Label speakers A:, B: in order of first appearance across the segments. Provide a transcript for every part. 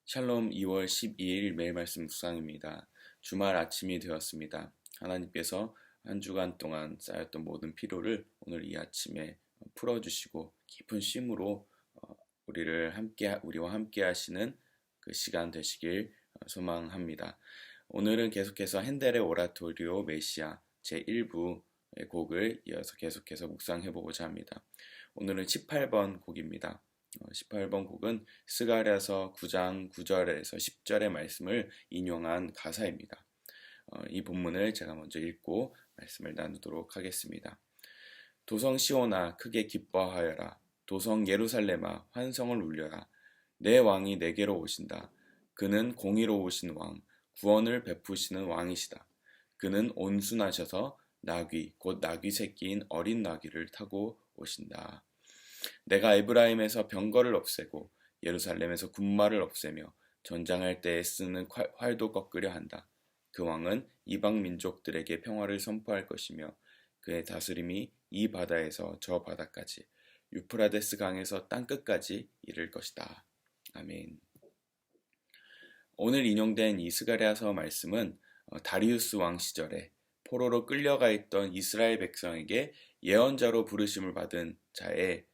A: 샬롬 2월 12일 매일 말씀 묵상입니다. 주말 아침이 되었습니다. 하나님께서 한 주간 동안 쌓였던 모든 피로를 오늘 이 아침에 풀어주시고 깊은 쉼으로 우리와 함께 하시는 그 시간 되시길 소망합니다. 오늘은 계속해서 핸델의 오라토리오 메시아 제1부의 곡을 이어서 계속해서 묵상해보고자 합니다. 오늘은 18번 곡입니다. 18번 곡은 스가랴서 9장 9절에서 10절의 말씀을 인용한 가사입니다. 이 본문을 제가 먼저 읽고 말씀을 나누도록 하겠습니다. 도성 시온아 크게 기뻐하여라. 도성 예루살렘아 환성을 울려라. 내 왕이 내게로 오신다. 그는 공의로우신 왕, 구원을 베푸시는 왕이시다. 그는 온순하셔서 나귀, 곧 나귀 새끼인 어린 나귀를 타고 오신다. 내가 에브라임에서 병거를 없애고 예루살렘에서 군마를 없애며 전장할 때에 쓰는 활도 꺾으려 한다. 그 왕은 이방 민족들에게 평화를 선포할 것이며 그의 다스림이 이 바다에서 저 바다까지 유프라데스 강에서 땅끝까지 이를 것이다. 아멘. 오늘 인용된 이 스가랴서 말씀은 다리우스 왕 시절에 포로로 끌려가 있던 이스라엘 백성에게 예언자로 부르심을 받은 자의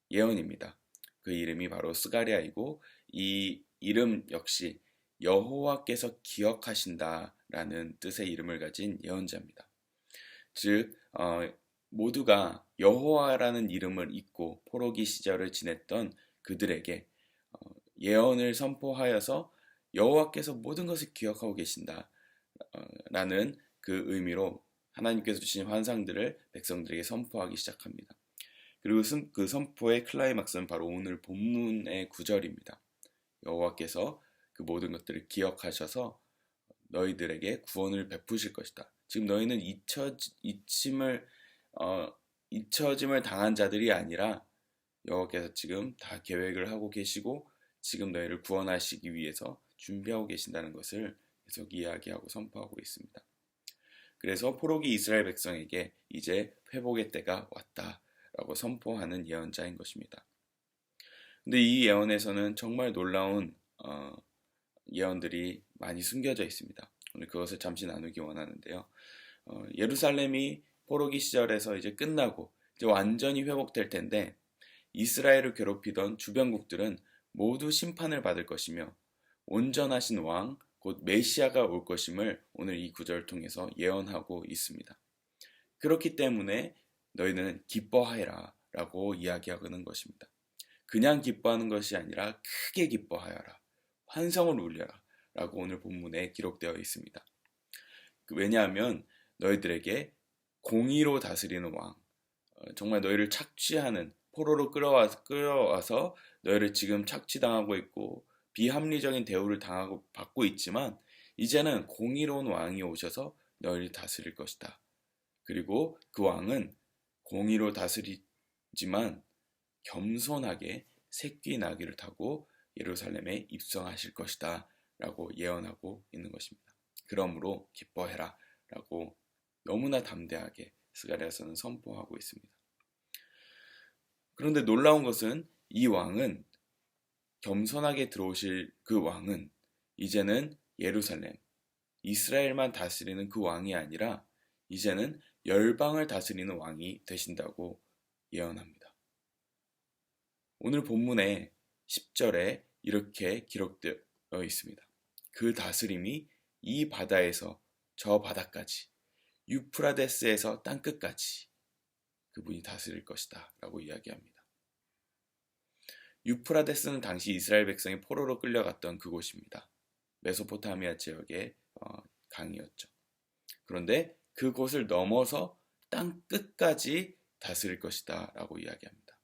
A: 예언입니다. 그 이름이 바로 스가랴이고 이 이름 역시 여호와께서 기억하신다라는 뜻의 이름을 가진 예언자입니다. 즉 모두가 여호와라는 이름을 잊고 포로기 시절을 지냈던 그들에게 예언을 선포하여서 여호와께서 모든 것을 기억하고 계신다 라는 그 의미로 하나님께서 주신 환상들을 백성들에게 선포하기 시작합니다. 그리고 그 선포의 클라이막스는 바로 오늘 본문의 9절입니다. 여호와께서 그 모든 것들을 기억하셔서 너희들에게 구원을 베푸실 것이다. 지금 너희는 잊혀짐을 당한 자들이 아니라 여호와께서 지금 다 계획을 하고 계시고 지금 너희를 구원하시기 위해서 준비하고 계신다는 것을 계속 이야기하고 선포하고 있습니다. 그래서 포로기 이스라엘 백성에게 이제 회복의 때가 왔다라고 선포하는 예언자인 것입니다. 근데 이 예언에서는 정말 놀라운 예언들이 많이 숨겨져 있습니다. 오늘 그것을 잠시 나누기 원하는데요. 예루살렘이 포로기 시절에서 이제 끝나고 이제 완전히 회복될 텐데 이스라엘을 괴롭히던 주변국들은 모두 심판을 받을 것이며 온전하신 왕, 곧 메시아가 올 것임을 오늘 이 구절을 통해서 예언하고 있습니다. 그렇기 때문에 너희는 기뻐하여라 라고 이야기하는 것입니다. 그냥 기뻐하는 것이 아니라 크게 기뻐하여라, 환성을 울려라 라고 오늘 본문에 기록되어 있습니다. 왜냐하면 너희들에게 공의로 다스리는 왕, 정말 너희를 착취하는 포로로 끌어와서 너희를 지금 착취당하고 있고 비합리적인 대우를 받고 있지만 이제는 공의로운 왕이 오셔서 너희를 다스릴 것이다. 그리고 그 왕은 공의로 다스리지만 겸손하게 새끼 나귀를 타고 예루살렘에 입성하실 것이다 라고 예언하고 있는 것입니다. 그러므로 기뻐해라 라고 너무나 담대하게 스가랴서는 선포하고 있습니다. 그런데 놀라운 것은 이 왕은 겸손하게 들어오실 그 왕은 이제는 예루살렘, 이스라엘만 다스리는 그 왕이 아니라 이제는 열방을 다스리는 왕이 되신다고 예언합니다. 오늘 본문의 10절에 이렇게 기록되어 있습니다. 그 다스림이 이 바다에서 저 바다까지, 유프라데스에서 땅끝까지 그분이 다스릴 것이다 라고 이야기합니다. 유프라데스는 당시 이스라엘 백성이 포로로 끌려갔던 그곳입니다. 메소포타미아 지역의 강이었죠. 그런데 그곳을 넘어서 땅끝까지 다스릴 것이다 라고 이야기합니다.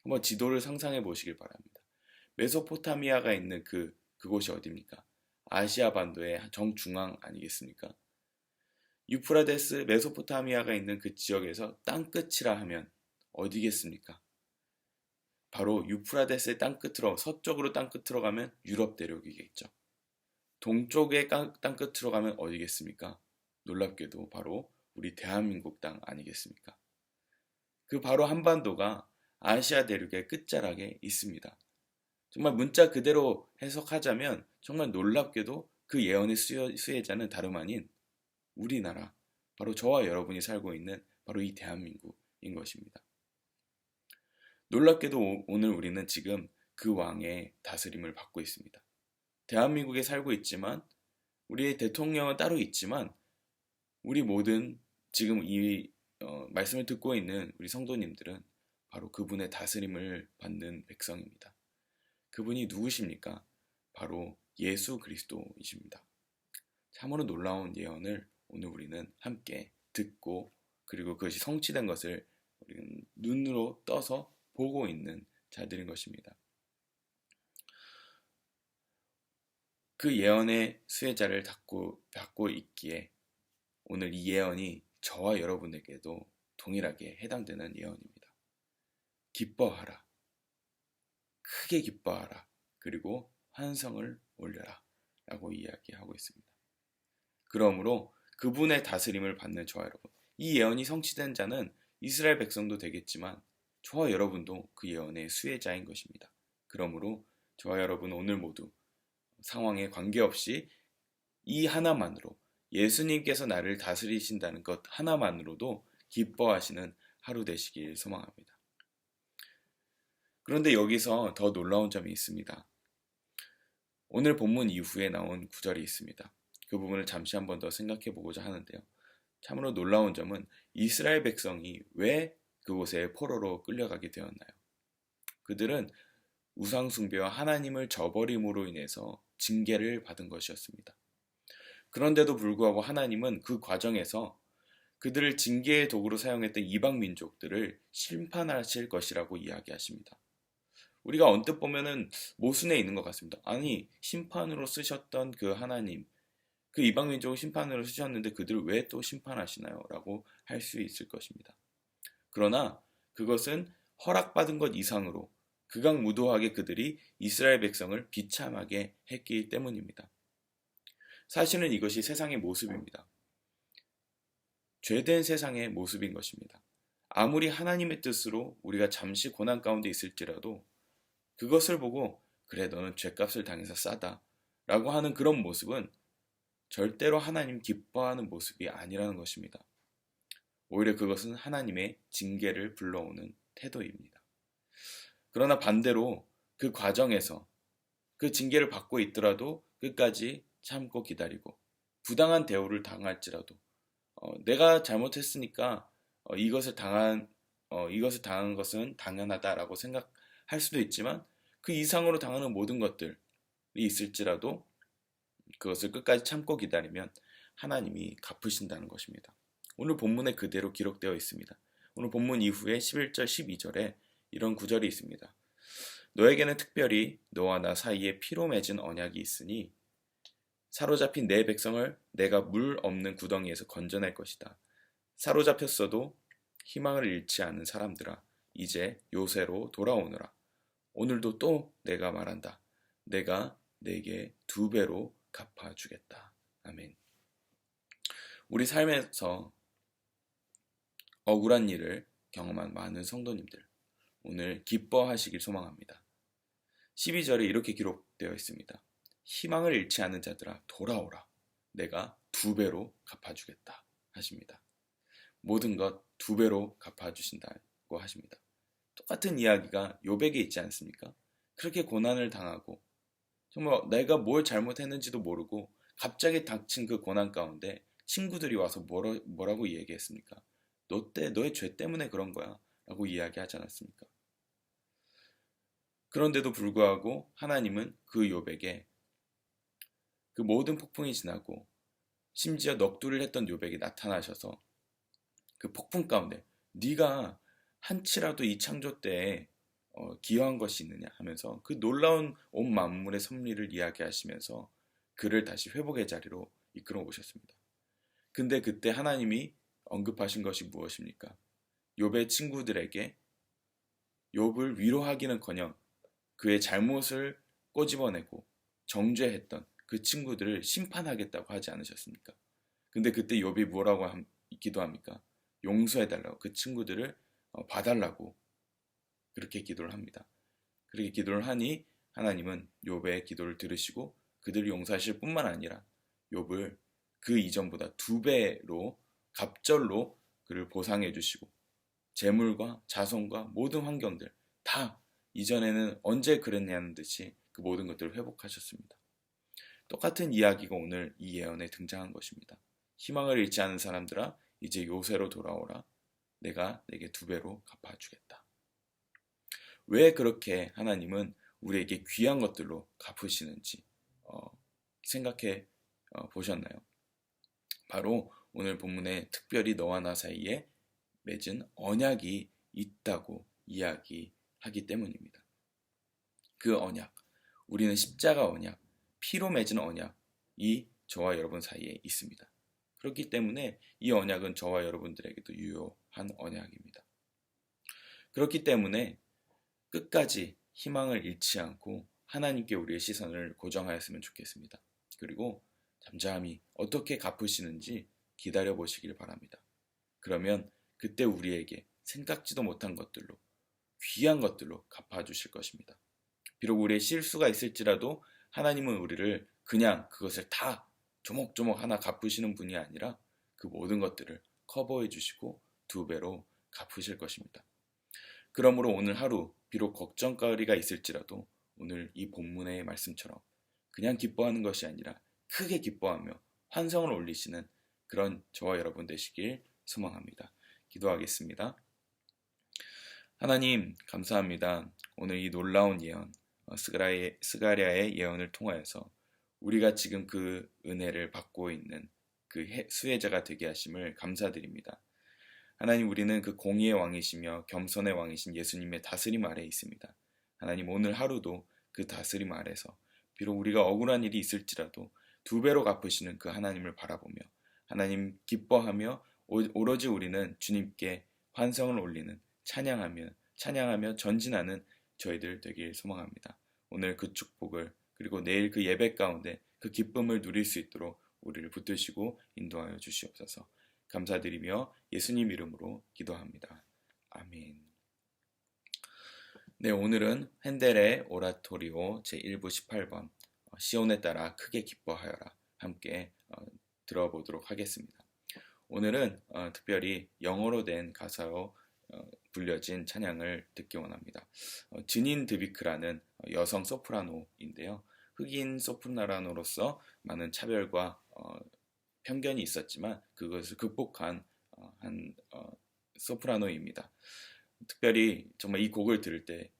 A: 한번 지도를 상상해 보시길 바랍니다. 메소포타미아가 있는 그곳이 어디입니까? 아시아 반도의 정중앙 아니겠습니까? 유프라데스 메소포타미아가 있는 그 지역에서 땅끝이라 하면 어디겠습니까? 바로 유프라데스의 땅끝으로 서쪽으로 땅끝으로 가면 유럽 대륙이겠죠. 동쪽의 땅끝으로 가면 어디겠습니까? 놀랍게도 바로 우리 대한민국 땅 아니겠습니까? 그 바로 한반도가 아시아 대륙의 끝자락에 있습니다. 정말 문자 그대로 해석하자면 정말 놀랍게도 그 예언의 수혜자는 다름 아닌 우리나라, 바로 저와 여러분이 살고 있는 바로 이 대한민국인 것입니다. 놀랍게도 오늘 우리는 지금 그 왕의 다스림을 받고 있습니다. 대한민국에 살고 있지만 우리의 대통령은 따로 있지만 우리 모든 지금 이 말씀을 듣고 있는 우리 성도님들은 바로 그분의 다스림을 받는 백성입니다. 그분이 누구십니까? 바로 예수 그리스도이십니다. 참으로 놀라운 예언을 오늘 우리는 함께 듣고 그리고 그것이 성취된 것을 우리는 눈으로 떠서 보고 있는 자들인 것입니다. 그 예언의 수혜자를 받고 있기에 오늘 이 예언이 저와 여러분에게도 동일하게 해당되는 예언입니다. 기뻐하라. 크게 기뻐하라. 그리고 환성을 올려라. 라고 이야기하고 있습니다. 그러므로 그분의 다스림을 받는 저와 여러분, 이 예언이 성취된 자는 이스라엘 백성도 되겠지만 저와 여러분도 그 예언의 수혜자인 것입니다. 그러므로 저와 여러분 오늘 모두 상황에 관계없이 이 하나만으로 예수님께서 나를 다스리신다는 것 하나만으로도 기뻐하시는 하루 되시길 소망합니다. 그런데 여기서 더 놀라운 점이 있습니다. 오늘 본문 이후에 나온 구절이 있습니다. 그 부분을 잠시 한 번 더 생각해 보고자 하는데요. 참으로 놀라운 점은 이스라엘 백성이 왜 그곳에 포로로 끌려가게 되었나요? 그들은 우상숭배와 하나님을 저버림으로 인해서 징계를 받은 것이었습니다. 그런데도 불구하고 하나님은 그 과정에서 그들을 징계의 도구로 사용했던 이방 민족들을 심판하실 것이라고 이야기하십니다. 우리가 언뜻 보면은 모순에 있는 것 같습니다. 아니, 심판으로 쓰셨던 그 하나님, 그 이방 민족을 심판으로 쓰셨는데 그들을 왜 또 심판하시나요? 라고 할 수 있을 것입니다. 그러나 그것은 허락받은 것 이상으로 극악무도하게 그들이 이스라엘 백성을 비참하게 했기 때문입니다. 사실은 이것이 세상의 모습입니다. 죄된 세상의 모습인 것입니다. 아무리 하나님의 뜻으로 우리가 잠시 고난 가운데 있을지라도 그것을 보고 그래 너는 죄값을 당해서 싸다 라고 하는 그런 모습은 절대로 하나님 기뻐하는 모습이 아니라는 것입니다. 오히려 그것은 하나님의 징계를 불러오는 태도입니다. 그러나 반대로 그 과정에서 그 징계를 받고 있더라도 끝까지 참고 기다리고 부당한 대우를 당할지라도 내가 잘못했으니까 이것을 당한 것은 당연하다라고 생각할 수도 있지만 그 이상으로 당하는 모든 것들이 있을지라도 그것을 끝까지 참고 기다리면 하나님이 갚으신다는 것입니다. 오늘 본문에 그대로 기록되어 있습니다. 오늘 본문 이후에 11절 12절에 이런 구절이 있습니다. 너에게는 특별히 너와 나 사이에 피로 맺은 언약이 있으니 사로잡힌 내 백성을 내가 물 없는 구덩이에서 건져낼 것이다. 사로잡혔어도 희망을 잃지 않은 사람들아 이제 요새로 돌아오너라. 오늘도 또 내가 말한다. 내가 내게 2배로 갚아주겠다. 아멘. 우리 삶에서 억울한 일을 경험한 많은 성도님들 오늘 기뻐하시길 소망합니다. 12절에 이렇게 기록되어 있습니다. 희망을 잃지 않은 자들아 돌아오라. 내가 2배로 갚아주겠다 하십니다. 모든 것 2배로 갚아주신다고 하십니다. 똑같은 이야기가 욥에게 있지 않습니까? 그렇게 고난을 당하고 정말 내가 뭘 잘못했는지도 모르고 갑자기 닥친 그 고난 가운데 친구들이 와서 뭐라고 이야기했습니까? 너의 죄 때문에 그런 거야 라고 이야기하지 않았습니까? 그런데도 불구하고 하나님은 그 욥에게 그 모든 폭풍이 지나고 심지어 넋두리를 했던 욥에게 나타나셔서 그 폭풍 가운데 네가 한치라도 이 창조 때에 기여한 것이 있느냐 하면서 그 놀라운 온 만물의 섭리를 이야기하시면서 그를 다시 회복의 자리로 이끌어 오셨습니다. 근데 그때 하나님이 언급하신 것이 무엇입니까? 욥의 친구들에게 욥을 위로하기는커녕 그의 잘못을 꼬집어내고 정죄했던 그 친구들을 심판하겠다고 하지 않으셨습니까? 근데 그때 욥이 뭐라고 기도합니까? 용서해달라고 그 친구들을 봐달라고 그렇게 기도를 합니다. 그렇게 기도를 하니 하나님은 욥의 기도를 들으시고 그들을 용서하실 뿐만 아니라 욥을 그 이전보다 2배로 갑절로 그를 보상해 주시고 재물과 자손과 모든 환경들 다 이전에는 언제 그랬냐는 듯이 그 모든 것들을 회복하셨습니다. 똑같은 이야기가 오늘 이 예언에 등장한 것입니다. 희망을 잃지 않은 사람들아 이제 요새로 돌아오라. 내가 내게 2배로 갚아주겠다. 왜 그렇게 하나님은 우리에게 귀한 것들로 갚으시는지 생각해 보셨나요? 바로 오늘 본문에 특별히 너와 나 사이에 맺은 언약이 있다고 이야기하기 때문입니다. 그 언약, 우리는 십자가 언약, 피로 맺은 언약이 저와 여러분 사이에 있습니다. 그렇기 때문에 이 언약은 저와 여러분들에게도 유효한 언약입니다. 그렇기 때문에 끝까지 희망을 잃지 않고 하나님께 우리의 시선을 고정하였으면 좋겠습니다. 그리고 잠잠히 어떻게 갚으시는지 기다려 보시길 바랍니다. 그러면 그때 우리에게 생각지도 못한 것들로, 귀한 것들로 갚아주실 것입니다. 비록 우리의 실수가 있을지라도 하나님은 우리를 그냥 그것을 다 조목조목 하나 갚으시는 분이 아니라 그 모든 것들을 커버해 주시고 2배로 갚으실 것입니다. 그러므로 오늘 하루 비록 걱정거리가 있을지라도 오늘 이 본문의 말씀처럼 그냥 기뻐하는 것이 아니라 크게 기뻐하며 환성을 올리시는 그런 저와 여러분 되시길 소망합니다. 기도하겠습니다. 하나님 감사합니다. 오늘 이 놀라운 예언 스가랴의 예언을 통하여서 우리가 지금 그 은혜를 받고 있는 그 수혜자가 되게 하심을 감사드립니다. 하나님 우리는 그 공의의 왕이시며 겸손의 왕이신 예수님의 다스림 아래에 있습니다. 하나님 오늘 하루도 그 다스림 아래서 비록 우리가 억울한 일이 있을지라도 2배로 갚으시는 그 하나님을 바라보며 하나님 기뻐하며 오로지 우리는 주님께 환성을 올리는 찬양하며 전진하는 저희들 되길 소망합니다. 오늘 그 축복을 그리고 내일 그 예배 가운데 그 기쁨을 누릴 수 있도록 우리를 붙드시고 인도하여 주시옵소서. 감사드리며 예수님 이름으로 기도합니다. 아멘. 네, 오늘은 핸델의 오라토리오 제1부 18번 시온에 따라 크게 기뻐하여라 함께 들어보도록 하겠습니다. 오늘은 특별히 영어로 된 가사로 불려진 찬양을 듣기 원합니다. 지닌 드비크라는 여성 소프라노인데요. 흑인 소프라노로서 많은 차별과 편견이 있었지만 그것을 극복한 한 소프라노입니다. 특별히 정말 이 곡을 들을 때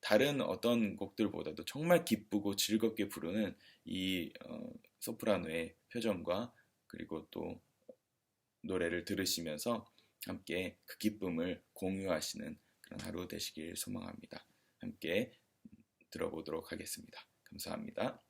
A: 다른 어떤 곡들보다도 정말 기쁘고 즐겁게 부르는 이 소프라노의 표정과 그리고 또 노래를 들으시면서 함께 그 기쁨을 공유하시는 그런 하루 되시길 소망합니다. 함께 들어보도록 하겠습니다. 감사합니다.